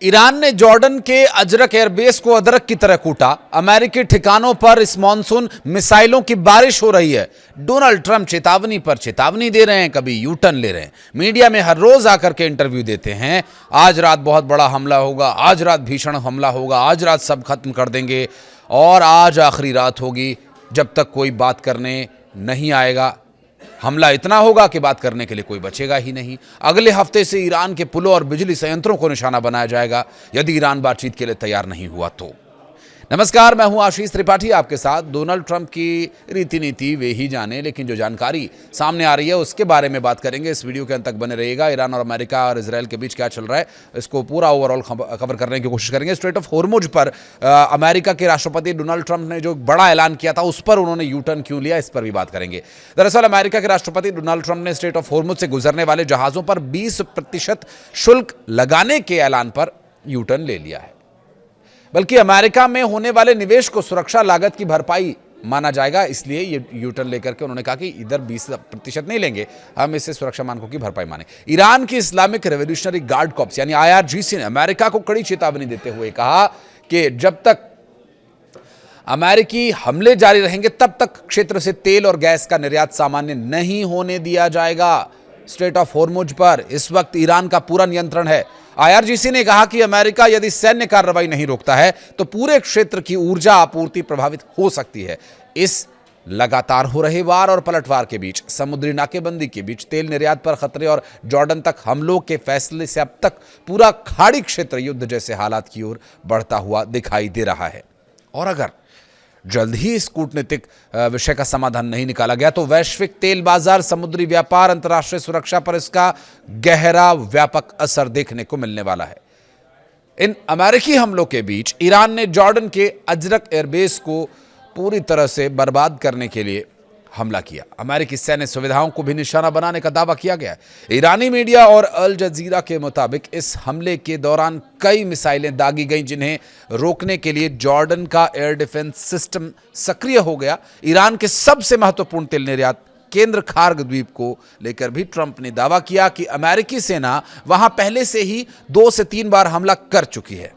Iran ने Jordan के Ajrak airbase को अदरक की तरह कूटा। अमेरिकी ठिकानों पर इस मॉनसून मिसाइलों की बारिश हो रही है। डोनाल्ड ट्रंप चेतावनी पर चेतावनी दे रहे हैं, कभी यू टर्न ले रहे हैं। मीडिया में हर रोज आकर के इंटरव्यू देते हैं। आज रात बहुत बड़ा हमला होगा, आज रात भीषण हमला होगा, आज रात सब खत्म कर देंगे और आज आखिरी रात होगी जब तक कोई बात करने नहीं आएगा। हमला इतना होगा कि बात करने के लिए कोई बचेगा ही नहीं। अगले हफ्ते से ईरान के पुलों और बिजली संयंत्रों को निशाना बनाया जाएगा यदि ईरान बातचीत के लिए तैयार नहीं हुआ तो। नमस्कार, मैं हूं आशीष त्रिपाठी आपके साथ। डोनाल्ड ट्रंप की रीति नीति वे ही जाने, लेकिन जो जानकारी सामने आ रही है उसके बारे में बात करेंगे। इस वीडियो के अंत तक बने रहिएगा। ईरान और अमेरिका और इजरायल के बीच क्या चल रहा है इसको पूरा ओवरऑल कवर करने की कोशिश करेंगे। स्ट्रेट ऑफ हॉर्मुज पर अमेरिका के राष्ट्रपति डोनाल्ड ट्रंप ने जो बड़ा ऐलान किया था उस पर उन्होंने यू टर्न क्यों लिया, इस पर भी बात करेंगे। दरअसल अमेरिका के राष्ट्रपति डोनाल्ड ट्रंप ने स्ट्रेट ऑफ हॉर्मुज से गुजरने वाले जहाजों पर 20% शुल्क लगाने के ऐलान पर यू टर्न ले लिया है। बल्कि अमेरिका में होने वाले निवेश को सुरक्षा लागत की भरपाई माना जाएगा, इसलिए ये यू टर्न लेकर के उन्होंने कहा कि इधर 20% नहीं लेंगे, हम इसे सुरक्षा मानकों की भरपाई माने। ईरान की इस्लामिक रेवोल्यूशनरी गार्ड कॉर्प्स यानी IRGC ने अमेरिका को कड़ी चेतावनी देते हुए कहा कि जब तक अमेरिकी हमले जारी रहेंगे तब तक क्षेत्र से तेल और गैस का निर्यात सामान्य नहीं होने दिया जाएगा। स्ट्रेट ऑफ हॉर्मुज पर इस वक्त ईरान का पूरा नियंत्रण है। IRGC ने कहा कि अमेरिका यदि सैन्य कार्रवाई नहीं रोकता है तो पूरे क्षेत्र की ऊर्जा आपूर्ति प्रभावित हो सकती है। इस लगातार हो रहे वार और पलटवार के बीच, समुद्री नाकेबंदी के बीच, तेल निर्यात पर खतरे और जॉर्डन तक हमलों के फैसले से अब तक पूरा खाड़ी क्षेत्र युद्ध जैसे हालात की ओर बढ़ता हुआ दिखाई दे रहा है। और अगर जल्द ही इस कूटनीतिक विषय का समाधान नहीं निकाला गया तो वैश्विक तेल बाजार, समुद्री व्यापार, अंतर्राष्ट्रीय सुरक्षा पर इसका गहरा व्यापक असर देखने को मिलने वाला है। इन अमेरिकी हमलों के बीच ईरान ने जॉर्डन के अजरक एयरबेस को पूरी तरह से बर्बाद करने के लिए हमला किया। अमेरिकी सैन्य सुविधाओं को भी निशाना बनाने का दावा किया गया है। ईरानी मीडिया और अल जजीरा के मुताबिक इस हमले के दौरान कई मिसाइलें दागी गईं, जिन्हें रोकने के लिए जॉर्डन का एयर डिफेंस सिस्टम सक्रिय हो गया। ईरान के सबसे महत्वपूर्ण तेल निर्यात केंद्र खार्ग द्वीप को लेकर भी ट्रंप ने दावा किया कि अमेरिकी सेना वहां पहले से ही 2 से 3 बार हमला कर चुकी है।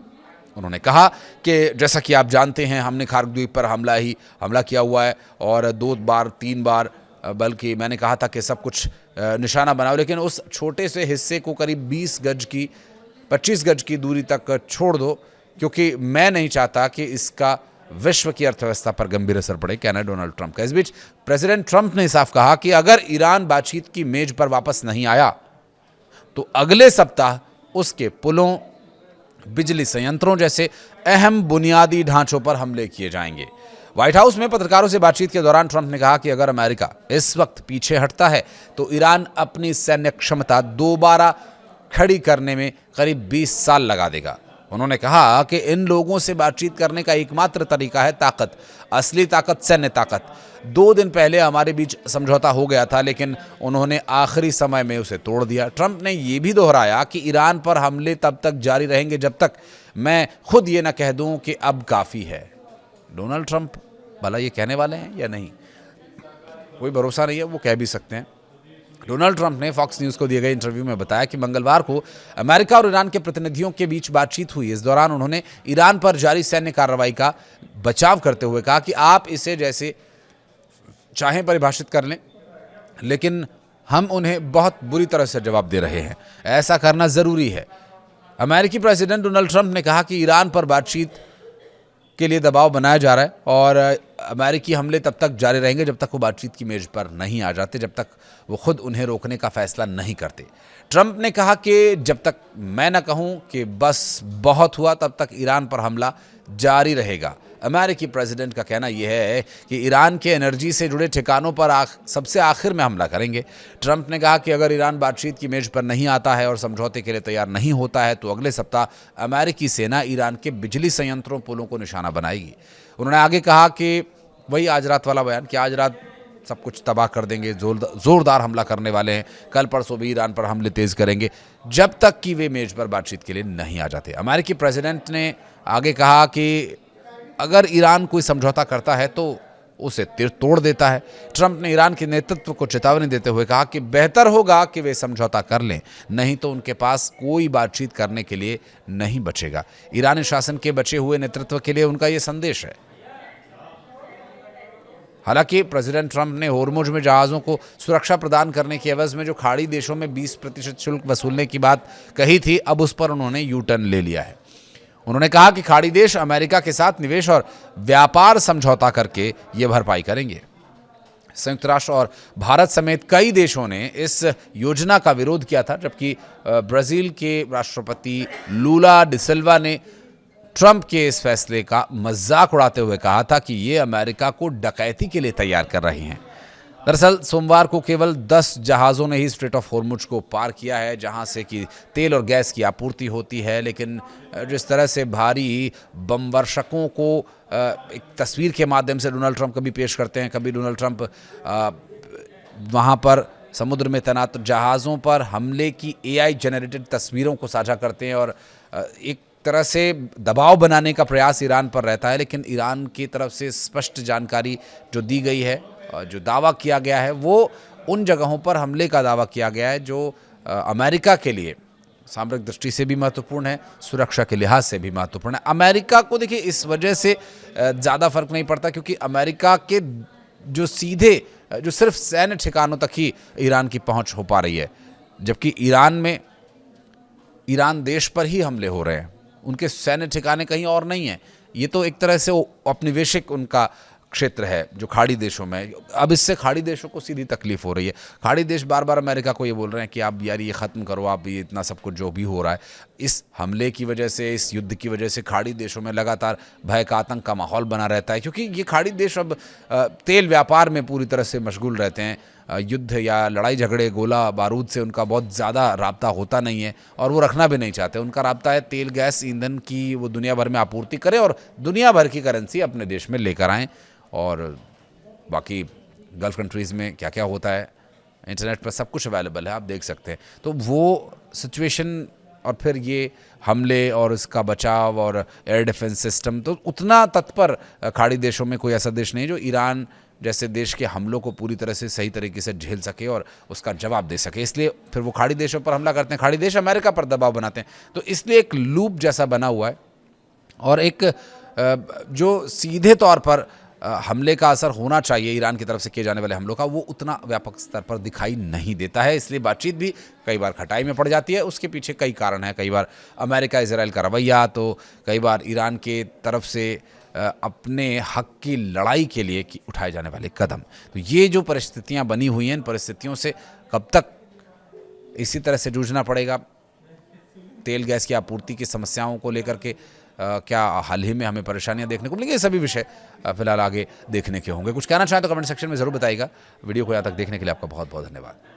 उन्होंने कहा कि जैसा कि आप जानते हैं, हमने खार्ग द्वीप पर हमला किया हुआ है और 2 बार 3 बार, बल्कि मैंने कहा था कि सब कुछ निशाना बनाओ, लेकिन उस छोटे से हिस्से को करीब 25 गज की दूरी तक छोड़ दो, क्योंकि मैं नहीं चाहता कि इसका विश्व की अर्थव्यवस्था पर गंभीर असर पड़े, कहना डोनाल्ड ट्रंप का। इस बीच प्रेसिडेंट ट्रंप ने साफ कहा कि अगर ईरान बातचीत की मेज पर वापस नहीं आया तो अगले सप्ताह उसके पुलों, बिजली संयंत्रों जैसे अहम बुनियादी ढांचों पर हमले किए जाएंगे। व्हाइट हाउस में पत्रकारों से बातचीत के दौरान ट्रंप ने कहा कि अगर अमेरिका इस वक्त पीछे हटता है तो ईरान अपनी सैन्य क्षमता दोबारा खड़ी करने में करीब 20 साल लगा देगा। उन्होंने कहा कि इन लोगों से बातचीत करने का एकमात्र तरीका है ताकत, असली ताकत, सैन्य ताकत। 2 दिन पहले हमारे बीच समझौता हो गया था, लेकिन उन्होंने आखिरी समय में उसे तोड़ दिया। ट्रंप ने यह भी दोहराया कि ईरान पर हमले तब तक जारी रहेंगे जब तक मैं खुद ये ना कह दूं कि अब काफ़ी है। डोनाल्ड ट्रंप भला ये कहने वाले हैं या नहीं, कोई भरोसा नहीं है, वो कह भी सकते हैं। डोनाल्ड ट्रंप ने फॉक्स न्यूज़ को दिए गए इंटरव्यू में बताया कि मंगलवार को अमेरिका और ईरान के प्रतिनिधियों के बीच बातचीत हुई। इस दौरान उन्होंने ईरान पर जारी सैन्य कार्रवाई का बचाव करते हुए कहा कि आप इसे जैसे चाहें परिभाषित कर लें, लेकिन हम उन्हें बहुत बुरी तरह से जवाब दे रहे हैं। ऐसा करना ज़रूरी है। अमेरिकी प्रेसिडेंट डोनाल्ड ट्रंप ने कहा कि ईरान पर बातचीत के लिए दबाव बनाया जा रहा है और अमेरिकी हमले तब तक जारी रहेंगे जब तक वो बातचीत की मेज पर नहीं आ जाते, जब तक वो खुद उन्हें रोकने का फैसला नहीं करते। ट्रंप ने कहा कि जब तक मैं न कहूं कि बस बहुत हुआ तब तक ईरान पर हमला जारी रहेगा। अमेरिकी प्रेसिडेंट का कहना यह है कि ईरान के एनर्जी से जुड़े ठिकानों पर सबसे आखिर में हमला करेंगे। ट्रंप ने कहा कि अगर ईरान बातचीत की मेज पर नहीं आता है और समझौते के लिए तैयार नहीं होता है तो अगले सप्ताह अमेरिकी सेना ईरान के बिजली संयंत्रों, पुलों को निशाना बनाएगी। उन्होंने आगे कहा कि वही आज रात वाला बयान कि आज रात सब कुछ तबाह कर देंगे, जोरदार हमला करने वाले हैं, कल परसों भी ईरान पर हमले तेज करेंगे, जब तक कि वे मेज पर बातचीत के लिए नहीं आ जाते। अमेरिकी प्रेसिडेंट ने आगे कहा कि अगर ईरान कोई समझौता करता है तो उसे तिर तोड़ देता है। ट्रंप ने ईरान के नेतृत्व को चेतावनी देते हुए कहा कि बेहतर होगा कि वे समझौता कर लें, नहीं तो उनके पास कोई बातचीत करने के लिए नहीं बचेगा। ईरानी शासन के बचे हुए नेतृत्व के लिए उनका यह संदेश है। हालांकि प्रेसिडेंट ट्रंप ने होर्मुज में जहाज़ों को सुरक्षा प्रदान करने की एवज में जो खाड़ी देशों में 20% शुल्क वसूलने की बात कही थी, अब उस पर उन्होंने यू टर्न ले लिया है। उन्होंने कहा कि खाड़ी देश अमेरिका के साथ निवेश और व्यापार समझौता करके ये भरपाई करेंगे। संयुक्त राष्ट्र और भारत समेत कई देशों ने इस योजना का विरोध किया था, जबकि ब्राजील के राष्ट्रपति लूला डी सिल्वा ने ट्रंप के इस फैसले का मजाक उड़ाते हुए कहा था कि ये अमेरिका को डकैती के लिए तैयार कर रही हैं। दरअसल सोमवार को केवल 10 जहाज़ों ने ही स्ट्रेट ऑफ होर्मुज को पार किया है, जहां से कि तेल और गैस की आपूर्ति होती है। लेकिन जिस तरह से भारी बमवर्षकों को एक तस्वीर के माध्यम से डोनाल्ड ट्रंप कभी पेश करते हैं, कभी डोनाल्ड ट्रंप वहां पर समुद्र में तैनात जहाज़ों पर हमले की AI जनरेटेड तस्वीरों को साझा करते हैं और एक तरह से दबाव बनाने का प्रयास ईरान पर रहता है। लेकिन ईरान की तरफ से स्पष्ट जानकारी जो दी गई है, जो दावा किया गया है, वो उन जगहों पर हमले का दावा किया गया है जो अमेरिका के लिए सामरिक दृष्टि से भी महत्वपूर्ण है, सुरक्षा के लिहाज से भी महत्वपूर्ण है। अमेरिका को देखिए इस वजह से ज़्यादा फर्क नहीं पड़ता क्योंकि अमेरिका के जो सीधे जो सिर्फ सैन्य ठिकानों तक ही ईरान की पहुंच हो पा रही है, जबकि ईरान देश पर ही हमले हो रहे हैं, उनके सैन्य ठिकाने कहीं और नहीं है। ये तो एक तरह से औपनिवेशिक उनका क्षेत्र है जो खाड़ी देशों में। अब इससे खाड़ी देशों को सीधी तकलीफ हो रही है। खाड़ी देश बार बार अमेरिका को ये बोल रहे हैं कि आप यार ये ख़त्म करो, आप ये इतना सब कुछ जो भी हो रहा है, इस हमले की वजह से, इस युद्ध की वजह से खाड़ी देशों में लगातार भय का आतंक का माहौल बना रहता है, क्योंकि ये खाड़ी देश अब तेल व्यापार में पूरी तरह से मशगूल रहते हैं। युद्ध या लड़ाई झगड़े, गोला बारूद से उनका बहुत ज़्यादा राब्ता होता नहीं है और वो रखना भी नहीं चाहते। उनका राब्ता है तेल, गैस, ईंधन की वो दुनिया भर में आपूर्ति करें और दुनिया भर की करेंसी अपने देश में लेकर आएँ। और बाकी गल्फ़ कंट्रीज़ में क्या क्या होता है, इंटरनेट पर सब कुछ अवेलेबल है, आप देख सकते हैं। तो वो सिचुएशन और फिर ये हमले और इसका बचाव और एयर डिफेंस सिस्टम, तो उतना तत्पर खाड़ी देशों में कोई ऐसा देश नहीं जो ईरान जैसे देश के हमलों को पूरी तरह से सही तरीके से झेल सके और उसका जवाब दे सके। इसलिए फिर वो खाड़ी देशों पर हमला करते हैं, खाड़ी देश अमेरिका पर दबाव बनाते हैं। तो इसलिए एक लूप जैसा बना हुआ है और एक जो सीधे तौर पर हमले का असर होना चाहिए ईरान की तरफ से किए जाने वाले हमलों का, वो उतना व्यापक स्तर पर दिखाई नहीं देता है। इसलिए बातचीत भी कई बार खटाई में पड़ जाती है। उसके पीछे कई कारण हैं, कई बार अमेरिका इजराइल का रवैया, तो कई बार ईरान के तरफ से अपने हक की लड़ाई के लिए उठाए जाने वाले कदम। तो ये जो परिस्थितियां बनी हुई हैं, इन परिस्थितियों से कब तक इसी तरह से जूझना पड़ेगा। तेल गैस की आपूर्ति की समस्याओं को लेकर के क्या हाल ही में हमें परेशानियां देखने को मिलेंगी, ये सभी विषय फिलहाल आगे देखने के होंगे। कुछ कहना चाहें तो कमेंट सेक्शन में ज़रूर बताइएगा। वीडियो को यहाँ तक देखने के लिए आपका बहुत बहुत धन्यवाद।